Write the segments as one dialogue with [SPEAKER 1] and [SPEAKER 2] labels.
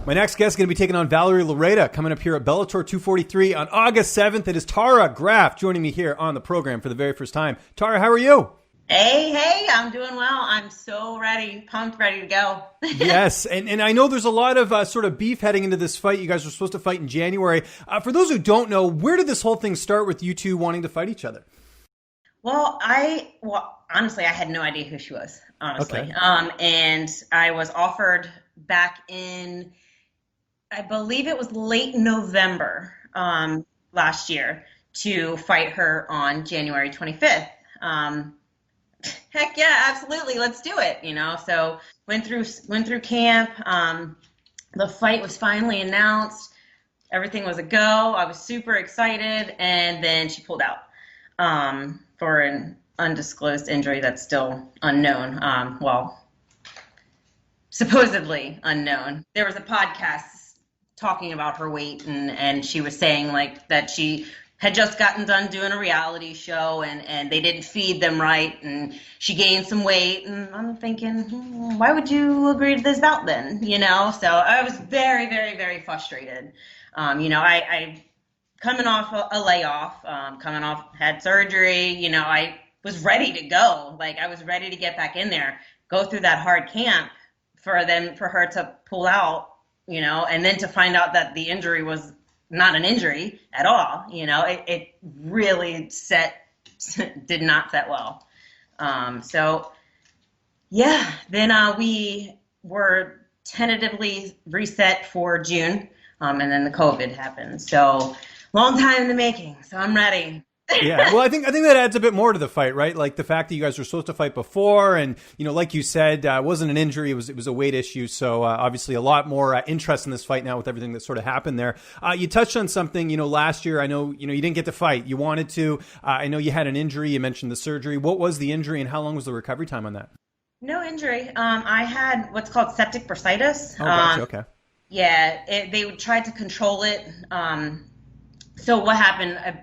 [SPEAKER 1] My next guest is going to be taking on Valerie Loureda coming up here at Bellator 243 on August 7th. It is Tara Graff joining me here on the program for the very first time. Tara, how are you?
[SPEAKER 2] Hey, I'm doing well. I'm so ready, pumped, ready to go.
[SPEAKER 1] Yes, and I know there's a lot of sort of beef heading into this fight. You guys were supposed to fight in January. For those who don't know, where did this whole thing start with you two wanting to fight each other?
[SPEAKER 2] Well, honestly, I had no idea who she was, honestly.
[SPEAKER 1] Okay.
[SPEAKER 2] And I was offered back in, I believe it was late November last year, to fight her on January 25th. Heck yeah, absolutely. Let's do it. So went through camp. The fight was finally announced. Everything was a go. I was super excited. And then she pulled out for an undisclosed injury that's still unknown. Supposedly unknown. There was a podcast talking about her weight and she was saying like that she had just gotten done doing a reality show and they didn't feed them right and she gained some weight and I'm thinking, why would you agree to this bout then? So I was very, very, very frustrated. I coming off a layoff, had surgery, I was ready to go. Like I was ready to get back in there, go through that hard camp for her to pull out, and then to find out that the injury was not an injury at all. It really did not set well. Then we were tentatively reset for June, and then the COVID happened. So long time in the making. So I'm ready.
[SPEAKER 1] Yeah, well, I think that adds a bit more to the fight, right? Like the fact that you guys were supposed to fight before, and like you said, it wasn't an injury; it was a weight issue. So obviously, a lot more interest in this fight now with everything that sort of happened there. You touched on something, last year. I know, you didn't get to fight. You wanted to. I know you had an injury. You mentioned the surgery. What was the injury, and how long was the recovery time on that?
[SPEAKER 2] No injury. I had what's called septic bursitis.
[SPEAKER 1] Oh, gotcha. Okay.
[SPEAKER 2] Yeah, they tried to control it. So what happened?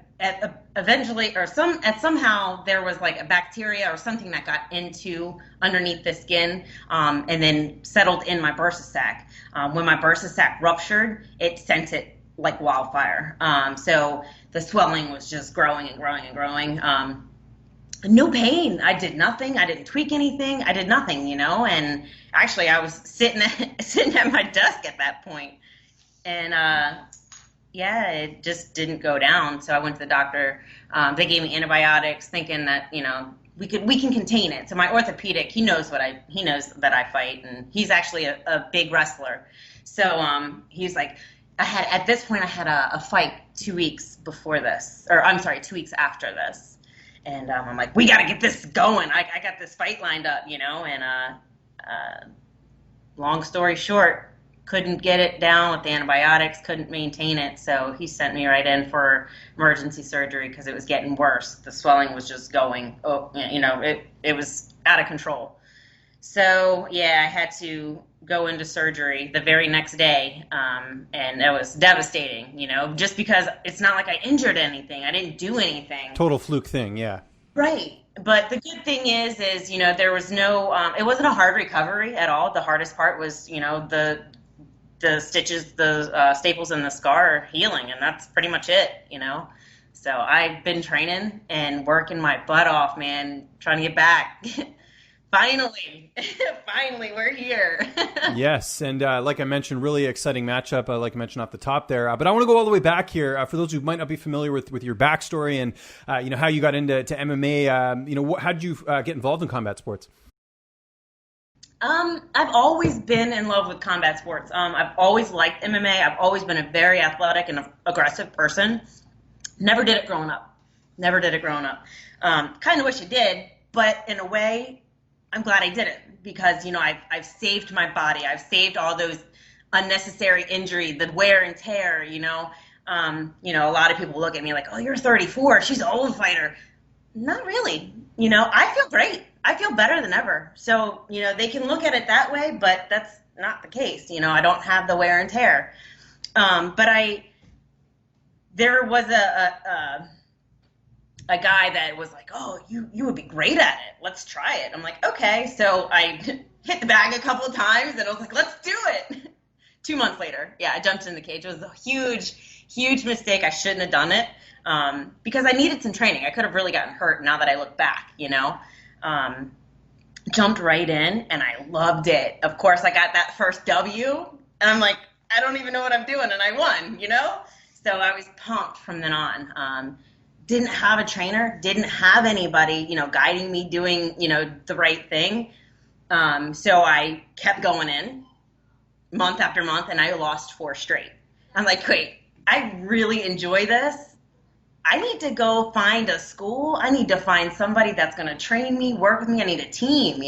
[SPEAKER 2] Eventually, somehow there was like a bacteria or something that got into underneath the skin, and then settled in my bursa sac. When my bursa sac ruptured, it sent it like wildfire. So the swelling was just growing and growing and growing. No pain. I did nothing. I didn't tweak anything. I did nothing, and actually I was sitting at my desk at that point. And, it just didn't go down. So I went to the doctor. They gave me antibiotics thinking that, we can contain it. So my orthopedic, he knows that I fight, and he's actually a big wrestler. So, he's like, at this point I had a fight 2 weeks before this, or I'm sorry, 2 weeks after this. And I'm like, we got to get this going. I got this fight lined up, and long story short, couldn't get it down with the antibiotics, couldn't maintain it. So he sent me right in for emergency surgery because it was getting worse. The swelling was just going, it was out of control. So, I had to go into surgery the very next day. And it was devastating, just because it's not like I injured anything. I didn't do anything.
[SPEAKER 1] Total fluke thing, yeah.
[SPEAKER 2] Right. But the good thing is, there was no, it wasn't a hard recovery at all. The hardest part was, the stitches, the staples in the scar are healing, and that's pretty much it, So I've been training and working my butt off, man, trying to get back. Finally, we're here.
[SPEAKER 1] Yes, and like I mentioned, really exciting matchup, like I mentioned off the top there. But I want to go all the way back here for those who might not be familiar with your backstory and how you got into MMA. How did you get involved in combat sports?
[SPEAKER 2] I've always been in love with combat sports. I've always liked MMA. I've always been a very athletic and aggressive person. Never did it growing up. Kind of wish I did, but in a way, I'm glad I didn't because, I've saved my body. I've saved all those unnecessary injury, the wear and tear, a lot of people look at me like, oh, you're 34. She's an old fighter. Not really. I feel great. I feel better than ever. So, they can look at it that way, but that's not the case. I don't have the wear and tear. But there was a guy that was like, oh, you would be great at it. Let's try it. I'm like, okay. So I hit the bag a couple of times and I was like, let's do it. 2 months later, yeah, I jumped in the cage. It was a huge mistake. I shouldn't have done it, because I needed some training. I could have really gotten hurt now that I look back, jumped right in and I loved it. Of course, I got that first W and I'm like, I don't even know what I'm doing, and I won, So I was pumped from then on. Didn't have a trainer, didn't have anybody, guiding me doing, the right thing. So I kept going in month after month, and I lost 4 straight. I'm like, wait, I really enjoy this. I need to go find a school. I need to find somebody that's going to train me, work with me. I need a team,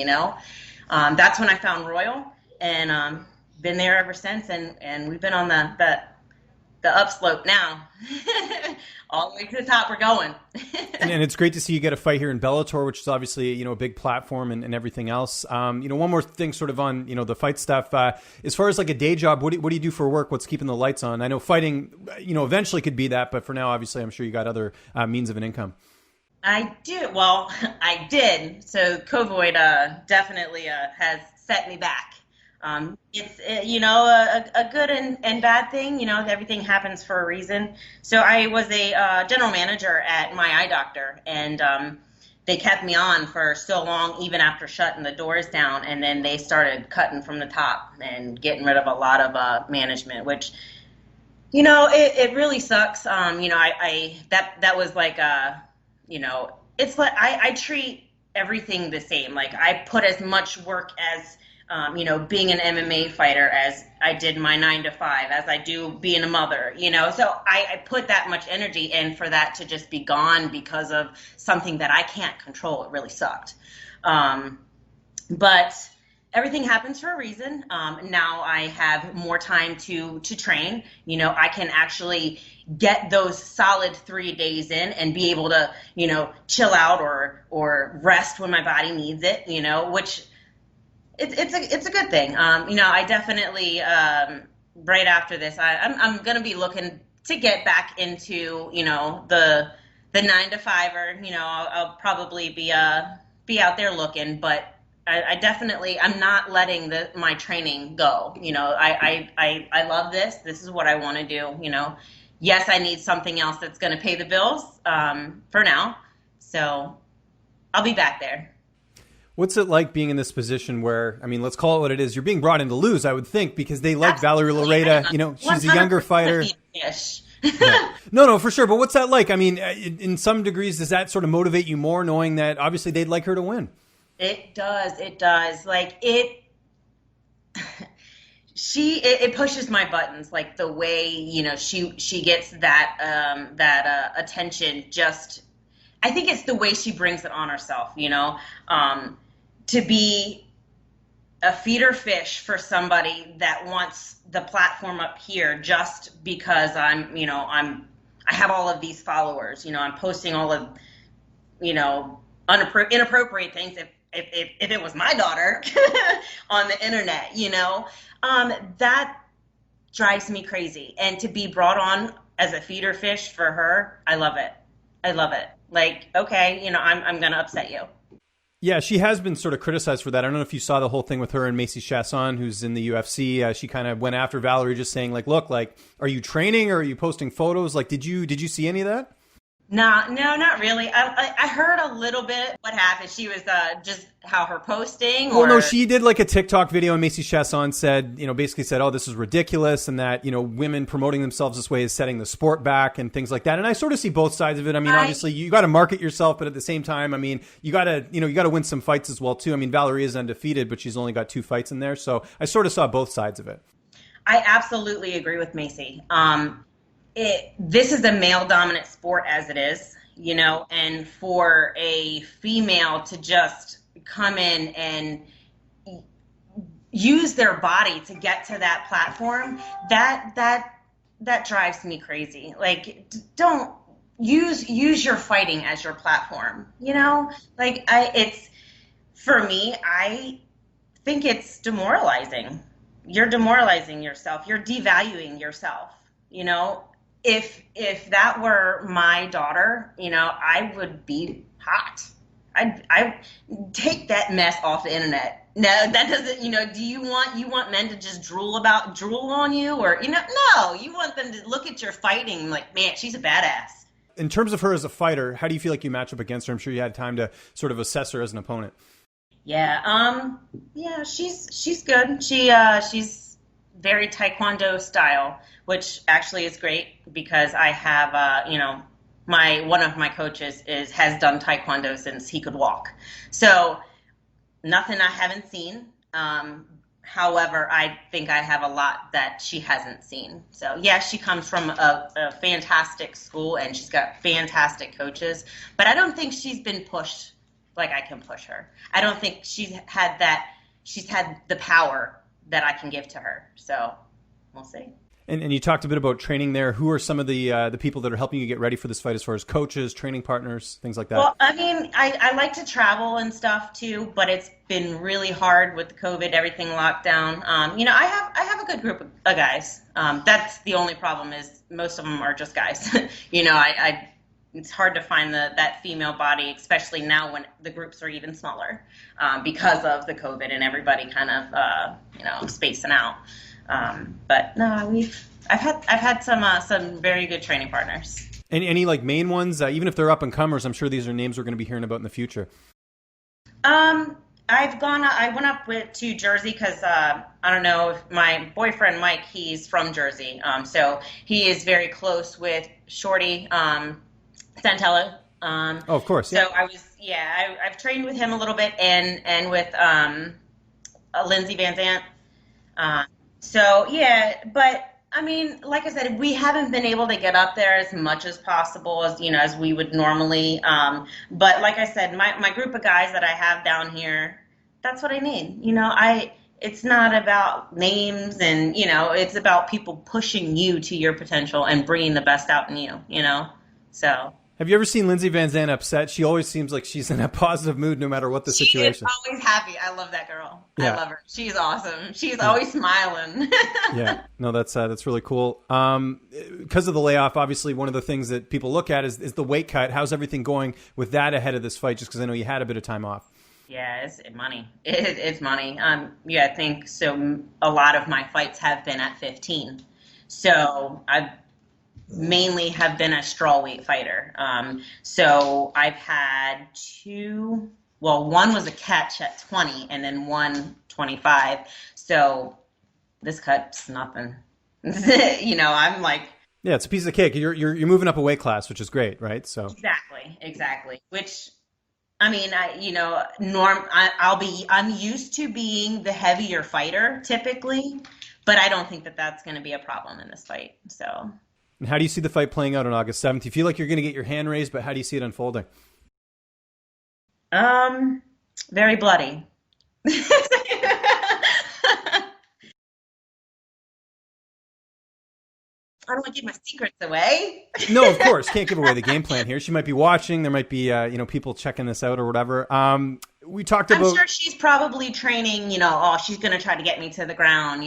[SPEAKER 2] That's when I found Royal, and been there ever since. And we've been on the upslope now. All the way to the top we're going.
[SPEAKER 1] and it's great to see you get a fight here in Bellator, which is obviously, a big platform and everything else. One more thing sort of on, the fight stuff. As far as like a day job, what do you do for work? What's keeping the lights on? I know fighting, eventually could be that, but for now, obviously, I'm sure you got other means of an income.
[SPEAKER 2] I do. Well, I did. So COVID definitely has set me back. It's, a good and bad thing, everything happens for a reason. So I was a general manager at my eye doctor, and they kept me on for so long, even after shutting the doors down. And then they started cutting from the top and getting rid of a lot of management, which, it really sucks. That was like, it's like I treat everything the same. Like I put as much work as being an MMA fighter as I did my 9 to 5, as I do being a mother, so I put that much energy in for that to just be gone because of something that I can't control. It really sucked. But everything happens for a reason. Now I have more time to train. I can actually get those solid 3 days in and be able to, chill out or rest when my body needs it, which it's a good thing. I definitely, right after this, I'm going to be looking to get back into, the 9 to 5, or, I'll probably be out there looking, but I definitely, I'm not letting my training go. I love this. This is what I want to do. Yes, I need something else that's going to pay the bills, for now. So I'll be back there.
[SPEAKER 1] What's it like being in this position where, let's call it what it is. You're being brought in to lose, I would think, because they like Valerie Loureda. She's a younger fighter. Yeah. No, for sure. But what's that like? In some degrees, does that sort of motivate you more, knowing that obviously they'd like her to win?
[SPEAKER 2] It does. Like it pushes my buttons, like the way, she gets that attention. Just, I think it's the way she brings it on herself, to be a feeder fish for somebody that wants the platform up here just because I have all of these followers, I'm posting all of, inappropriate things. If it was my daughter on the internet, that drives me crazy. And to be brought on as a feeder fish for her, I love it. Like, okay, I'm going to upset you.
[SPEAKER 1] Yeah, she has been sort of criticized for that. I don't know if you saw the whole thing with her and Macy Chasson, who's in the UFC. She kind of went after Valerie, just saying, like, look, like, are you training or are you posting photos? Like, did you see any of that?
[SPEAKER 2] No, not really. I heard a little bit what happened. She was just how her posting.
[SPEAKER 1] Well, no, she did like a TikTok video, and Macy Chasson said, basically said, oh, this is ridiculous, and that, women promoting themselves this way is setting the sport back and things like that. And I sort of see both sides of it. Obviously, you got to market yourself, but at the same time, you got to win some fights as well, too. Valerie is undefeated, but she's only got 2 fights in there. So I sort of saw both sides of it.
[SPEAKER 2] I absolutely agree with Macy. This is a male-dominant sport as it is, and for a female to just come in and use their body to get to that platform, that drives me crazy. Like, don't use your fighting as your platform, Like, it's, for me, I think it's demoralizing. You're demoralizing yourself. You're devaluing yourself, If that were my daughter, I would be hot. I take that mess off the internet, No, that doesn't, do you want men to just drool on you, or, no, you want them to look at your fighting like, man, she's a badass.
[SPEAKER 1] In terms of her as a fighter, how do you feel like you match up against her? I'm sure you had time to sort of assess her as an opponent.
[SPEAKER 2] Yeah, she's good. She's very Taekwondo style, which actually is great because I have, one of my coaches has done Taekwondo since he could walk. So nothing I haven't seen. However, I think I have a lot that she hasn't seen. So, yeah, she comes from a fantastic school, and she's got fantastic coaches. But I don't think she's been pushed like I can push her. I don't think she's had the power that I can give to her. So, we'll see.
[SPEAKER 1] And you talked a bit about training there. Who are some of the people that are helping you get ready for this fight as far as coaches, training partners, things like that?
[SPEAKER 2] Well, I mean, I like to travel and stuff too, but it's been really hard with the COVID, everything locked down. I have a good group of guys. That's the only problem is most of them are just guys. It's hard to find that female body, especially now when the groups are even smaller because of the COVID and everybody kind of spacing out. But no, I've had some very good training partners.
[SPEAKER 1] Any like main ones, even if they're up and comers, I'm sure these are names we're going to be hearing about in the future.
[SPEAKER 2] I went up to Jersey because I don't know if my boyfriend Mike, he's from Jersey, so he is very close with Shorty Santella.
[SPEAKER 1] Oh, of course. Yeah.
[SPEAKER 2] So I've trained with him a little bit and with Lindsay Van Zant. But I mean, like I said, we haven't been able to get up there as much as possible as we would normally. But like I said, my group of guys that I have down here, that's what I need. It's not about names and, it's about people pushing you to your potential and bringing the best out in you, so.
[SPEAKER 1] Have you ever seen Lindsay Van Zandt upset? She always seems like she's in a positive mood no matter what the situation.
[SPEAKER 2] She is always happy. I love that girl.
[SPEAKER 1] Yeah.
[SPEAKER 2] I love her. She's awesome. She's always smiling.
[SPEAKER 1] Yeah. No, that's really cool. Because of the layoff, obviously one of the things that people look at is the weight cut. How's everything going with that ahead of this fight? Just because I know you had a bit of time off.
[SPEAKER 2] Yeah, it's money. It's money. I think so. A lot of my fights have been at 15. So I've mainly have been a strawweight fighter. So I've had one was a catch at 20 and then one 25. So this cut's nothing. I'm like,
[SPEAKER 1] yeah, it's a piece of cake. You're moving up a weight class, which is great, right? So
[SPEAKER 2] exactly. Which, I mean, I'm used to being the heavier fighter typically, but I don't think that that's going to be a problem in this fight. So.
[SPEAKER 1] And how do you see the fight playing out on August 7th? You feel like you're going to get your hand raised, but how do you see it unfolding?
[SPEAKER 2] Very bloody. I don't want to give my secrets away.
[SPEAKER 1] No, of course. Can't give away the game plan here. She might be watching. There might be, people checking this out or whatever. We talked about...
[SPEAKER 2] I'm sure she's probably training, she's going to try to get me to the ground.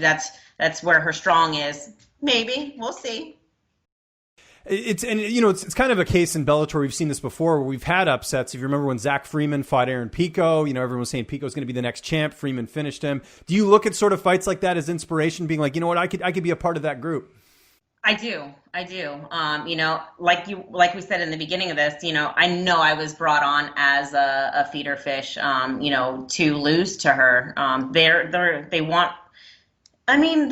[SPEAKER 2] That's where her strong is. Maybe. We'll see.
[SPEAKER 1] It's kind of a case in Bellator. We've seen this before where we've had upsets. If you remember when Zach Freeman fought Aaron Pico, everyone was saying Pico's going to be the next champ. Freeman finished him. Do you look at sort of fights like that as inspiration, being like, you know what, I could be a part of that group?
[SPEAKER 2] I do. Like we said in the beginning of this, I know I was brought on as a feeder fish, to lose to her. They're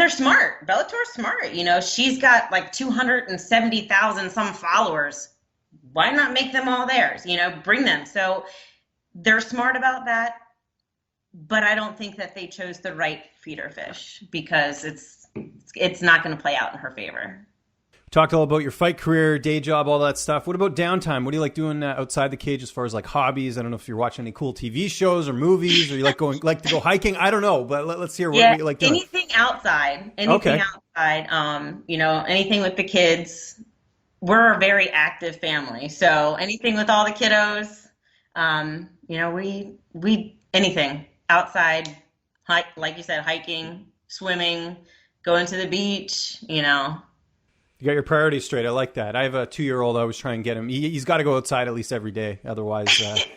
[SPEAKER 2] smart. Bellator's smart. She's got like 270,000 some followers. Why not make them all theirs? Bring them. So they're smart about that. But I don't think that they chose the right feeder fish because it's not going to play out in her favor.
[SPEAKER 1] Talked all about your fight career, day job, all that stuff. What about downtime? What do you like doing outside the cage as far as like hobbies? I don't know if you're watching any cool TV shows or movies, or you like to go hiking. I don't know, but let's hear what you like doing.
[SPEAKER 2] Anything outside. Anything with the kids. We're a very active family, so anything with all the kiddos. We anything outside, like you said, hiking, swimming, going to the beach.
[SPEAKER 1] You got your priorities straight. I like that. I have a 2-year-old. I always try and get him. He's got to go outside at least every day. Otherwise,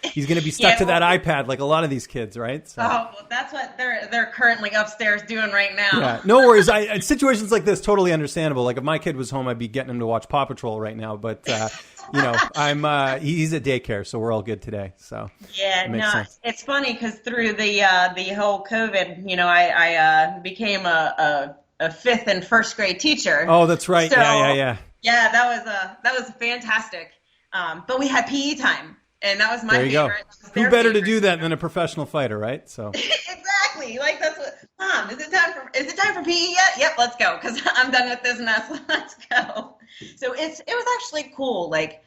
[SPEAKER 1] he's going to be stuck to that iPad like a lot of these kids, right? So.
[SPEAKER 2] Oh, well, that's what they're currently upstairs doing right now.
[SPEAKER 1] Yeah, no worries. Situations like this, totally understandable. Like if my kid was home, I'd be getting him to watch Paw Patrol right now. But he's at daycare, so we're all good today. So
[SPEAKER 2] yeah, no, sense. It's funny because through the whole COVID, I became a 5th and 1st grade teacher.
[SPEAKER 1] Oh, that's right. So, yeah.
[SPEAKER 2] Yeah, that was fantastic. But we had PE time, and that was my favorite.
[SPEAKER 1] Who better to do that than a professional fighter, right? So
[SPEAKER 2] exactly. Like that's what. Mom, is it time for PE yet? Yep, let's go because I'm done with this mess. Let's go. So it was actually cool. Like,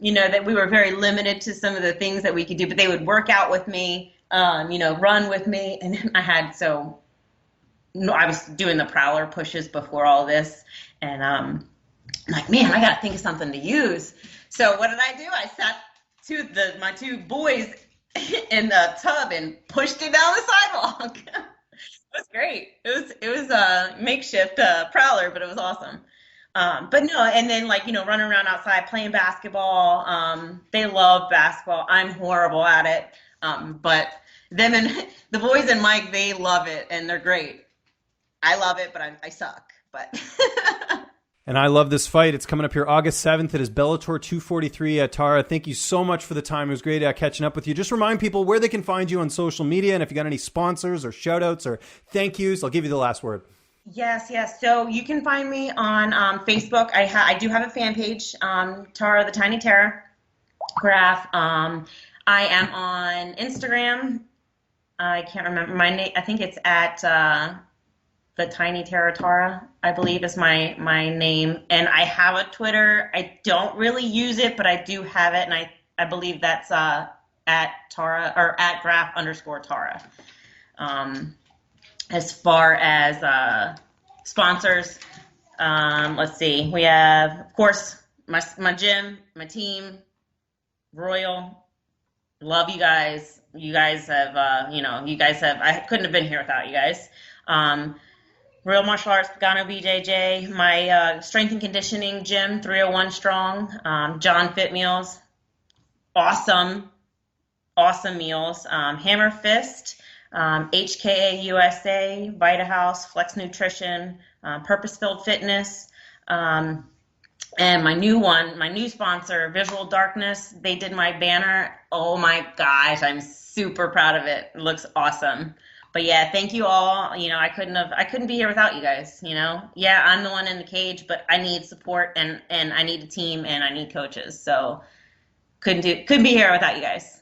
[SPEAKER 2] that we were very limited to some of the things that we could do, but they would work out with me, run with me, and then I was doing the prowler pushes before all this, and I'm like, man, I got to think of something to use. So what did I do? I sat my 2 boys in the tub and pushed it down the sidewalk. It was great. It was a makeshift prowler, but it was awesome. But no, and then running around outside playing basketball. They love basketball. I'm horrible at it. But them and the boys and Mike, they love it and they're great. I love it, but I suck. But
[SPEAKER 1] And I love this fight. It's coming up here August 7th. It is Bellator 243. Tara, thank you so much for the time. It was great catching up with you. Just remind people where they can find you on social media, and if you got any sponsors or shout outs or thank yous, I'll give you the last word.
[SPEAKER 2] Yes. So you can find me on Facebook. I do have a fan page, Tara the Tiny Terror, Graff. I am on Instagram. I can't remember my name. I think it's at the Tiny Terror Tara, I believe is my name. And I have a Twitter. I don't really use it, but I do have it. And I believe that's at Tara or at Graff_Tara. As far as sponsors, let's see. We have, of course, my gym, my team, Royal. Love you guys. You guys have, I couldn't have been here without you guys. Real Martial Arts, Pagano BJJ, my strength and conditioning gym, 301 Strong, John Fit Meals, awesome meals, Hammer Fist, HKA USA, Vita House, Flex Nutrition, Purpose Filled Fitness, and my new sponsor, Visual Darkness. They did my banner. Oh my gosh, I'm super proud of it. It looks awesome. But yeah, thank you all. I couldn't be here without you guys. Yeah, I'm the one in the cage, but I need support and I need a team and I need coaches. So couldn't be here without you guys.